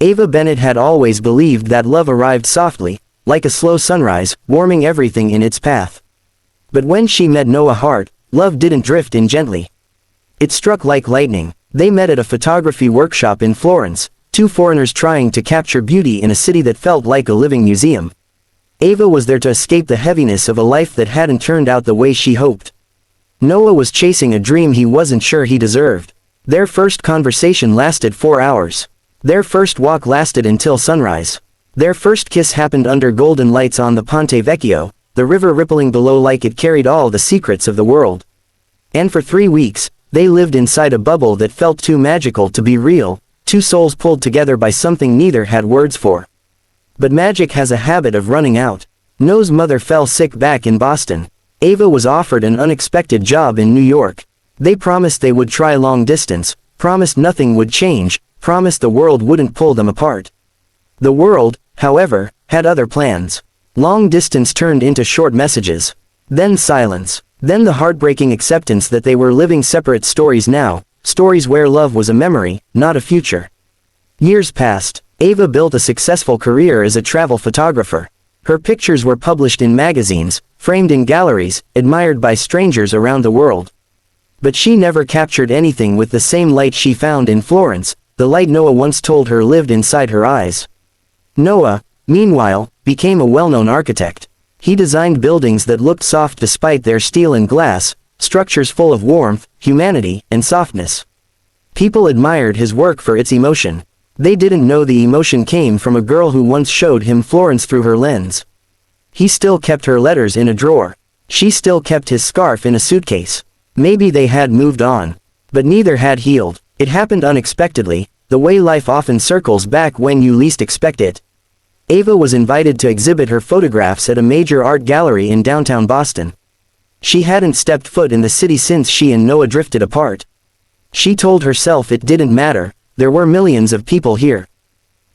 Ava Bennett had always believed that love arrived softly, like a slow sunrise, warming everything in its path. But when she met Noah Hart, love didn't drift in gently. It struck like lightning. They met at a photography workshop in Florence, two foreigners trying to capture beauty in a city that felt like a living museum. Ava was there to escape the heaviness of a life that hadn't turned out the way she hoped. Noah was chasing a dream he wasn't sure he deserved. Their first conversation lasted 4 hours. Their first walk lasted until sunrise. Their first kiss happened under golden lights on the Ponte Vecchio, the river rippling below like it carried all the secrets of the world. And for 3 weeks, they lived inside a bubble that felt too magical to be real, two souls pulled together by something neither had words for. But magic has a habit of running out. Noah's mother fell sick back in Boston. Ava was offered an unexpected job in New York. They promised they would try long distance, promised nothing would change, promised the world wouldn't pull them apart. The world, however, had other plans. Long distance turned into short messages. Then silence. Then the heartbreaking acceptance that they were living separate stories now, stories where love was a memory, not a future. Years passed. Ava built a successful career as a travel photographer. Her pictures were published in magazines, framed in galleries, admired by strangers around the world. But she never captured anything with the same light she found in Florence, the light Noah once told her lived inside her eyes. Noah, meanwhile, became a well-known architect. He designed buildings that looked soft despite their steel and glass, structures full of warmth, humanity, and softness. People admired his work for its emotion. They didn't know the emotion came from a girl who once showed him Florence through her lens. He still kept her letters in a drawer. She still kept his scarf in a suitcase. Maybe they had moved on. But neither had healed. It happened unexpectedly, the way life often circles back when you least expect it. Ava was invited to exhibit her photographs at a major art gallery in downtown Boston. She hadn't stepped foot in the city since she and Noah drifted apart. She told herself it didn't matter, there were millions of people here.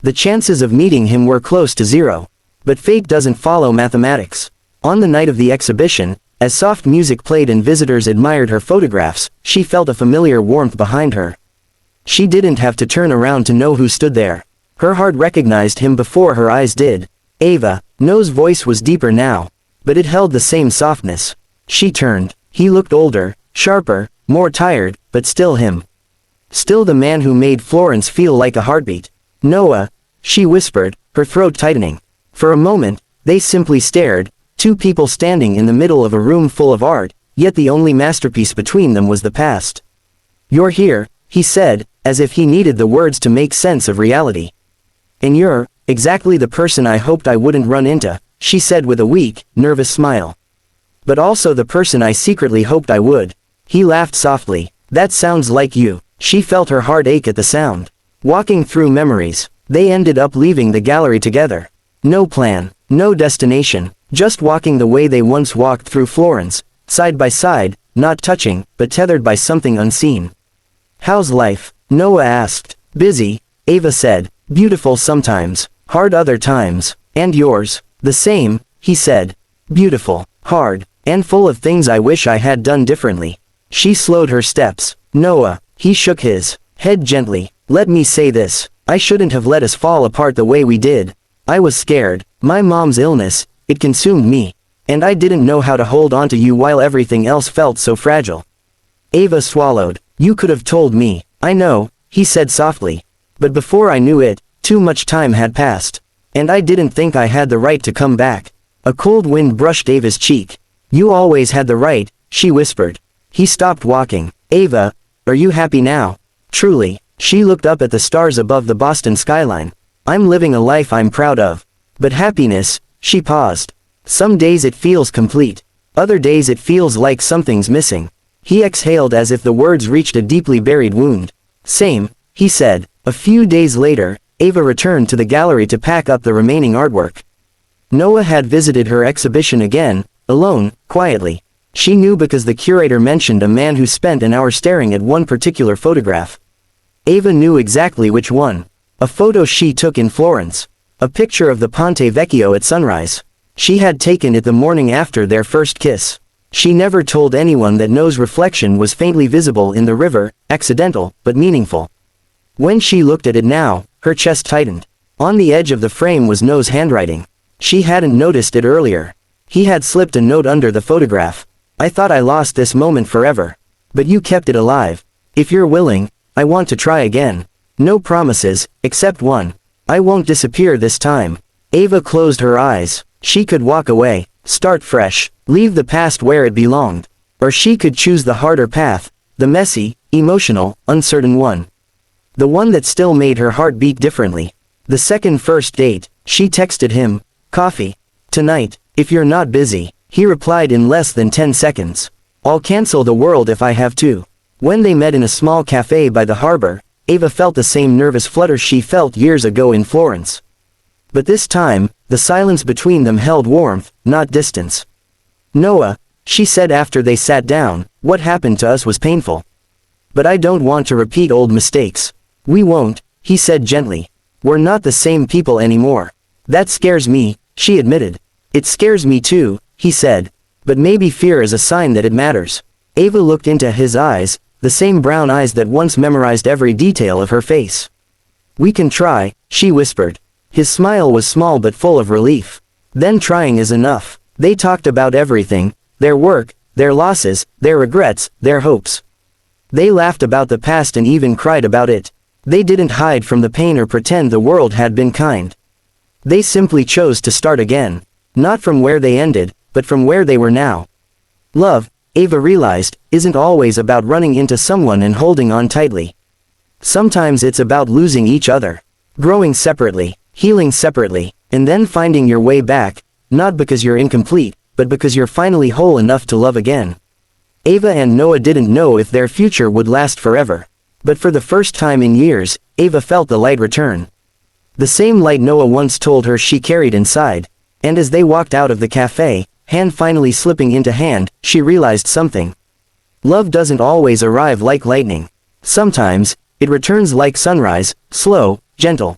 The chances of meeting him were close to zero. But fate doesn't follow mathematics. On the night of the exhibition, as soft music played and visitors admired her photographs, she felt a familiar warmth behind her. She didn't have to turn around to know who stood there. Her heart recognized him before her eyes did. Ava. Noah's voice was deeper now. But it held the same softness. She turned. He looked older, sharper, more tired, but still him. Still the man who made Florence feel like a heartbeat. Noah, she whispered, her throat tightening. For a moment, they simply stared, two people standing in the middle of a room full of art, yet the only masterpiece between them was the past. "You're here," he said, as if he needed the words to make sense of reality. "And you're exactly the person I hoped I wouldn't run into," she said with a weak, nervous smile. "But also the person I secretly hoped I would." He laughed softly. "That sounds like you." She felt her heart ache at the sound. Walking through memories, they ended up leaving the gallery together. No plan, no destination, just walking the way they once walked through Florence, side by side, not touching, but tethered by something unseen. "How's life?" Noah asked. "Busy," Ava said. "Beautiful sometimes, hard other times." "And yours?" "The same," he said. "Beautiful, hard, and full of things I wish I had done differently." She slowed her steps. "Noah," he shook his head gently, "let me say this. I shouldn't have let us fall apart the way we did. I was scared. My mom's illness, it consumed me. And I didn't know how to hold on to you while everything else felt so fragile." Ava swallowed. "You could have told me." "I know," he said softly. "But before I knew it, too much time had passed. And I didn't think I had the right to come back." A cold wind brushed Ava's cheek. "You always had the right," she whispered. He stopped walking. "Ava, are you happy now?" "Truly." She looked up at the stars above the Boston skyline. "I'm living a life I'm proud of. But happiness," she paused. "Some days it feels complete. Other days it feels like something's missing." He exhaled as if the words reached a deeply buried wound. "Same," he said. A few days later, Ava returned to the gallery to pack up the remaining artwork. Noah had visited her exhibition again, alone, quietly. She knew because the curator mentioned a man who spent an hour staring at one particular photograph. Ava knew exactly which one. A photo she took in Florence. A picture of the Ponte Vecchio at sunrise. She had taken it the morning after their first kiss. She never told anyone that Noah's reflection was faintly visible in the river, accidental, but meaningful. When she looked at it now, her chest tightened. On the edge of the frame was Noah's handwriting. She hadn't noticed it earlier. He had slipped a note under the photograph. I thought I lost this moment forever. But you kept it alive. If you're willing, I want to try again. No promises, except one. I won't disappear this time. Ava closed her eyes. She could walk away, start fresh, leave the past where it belonged. Or she could choose the harder path, the messy, emotional, uncertain one. The one that still made her heart beat differently. The second first date, she texted him, "Coffee. Tonight, if you're not busy." He replied in less than 10 seconds. "I'll cancel the world if I have to." When they met in a small cafe by the harbor, Ava felt the same nervous flutter she felt years ago in Florence. But this time, the silence between them held warmth, not distance. "Noah," she said after they sat down, "what happened to us was painful. But I don't want to repeat old mistakes." "We won't," he said gently. "We're not the same people anymore." "That scares me," she admitted. "It scares me too," he said. "But maybe fear is a sign that it matters." Ava looked into his eyes, the same brown eyes that once memorized every detail of her face. "We can try," she whispered. His smile was small but full of relief. "Then trying is enough." They talked about everything, their work, their losses, their regrets, their hopes. They laughed about the past and even cried about it. They didn't hide from the pain or pretend the world had been kind. They simply chose to start again. Not from where they ended, but from where they were now. Love, Ava realized, isn't always about running into someone and holding on tightly. Sometimes it's about losing each other. Growing separately, healing separately, and then finding your way back, not because you're incomplete, but because you're finally whole enough to love again. Ava and Noah didn't know if their future would last forever. But for the first time in years, Ava felt the light return. The same light Noah once told her she carried inside. And as they walked out of the cafe, hand finally slipping into hand, she realized something. Love doesn't always arrive like lightning. Sometimes, it returns like sunrise, slow, gentle.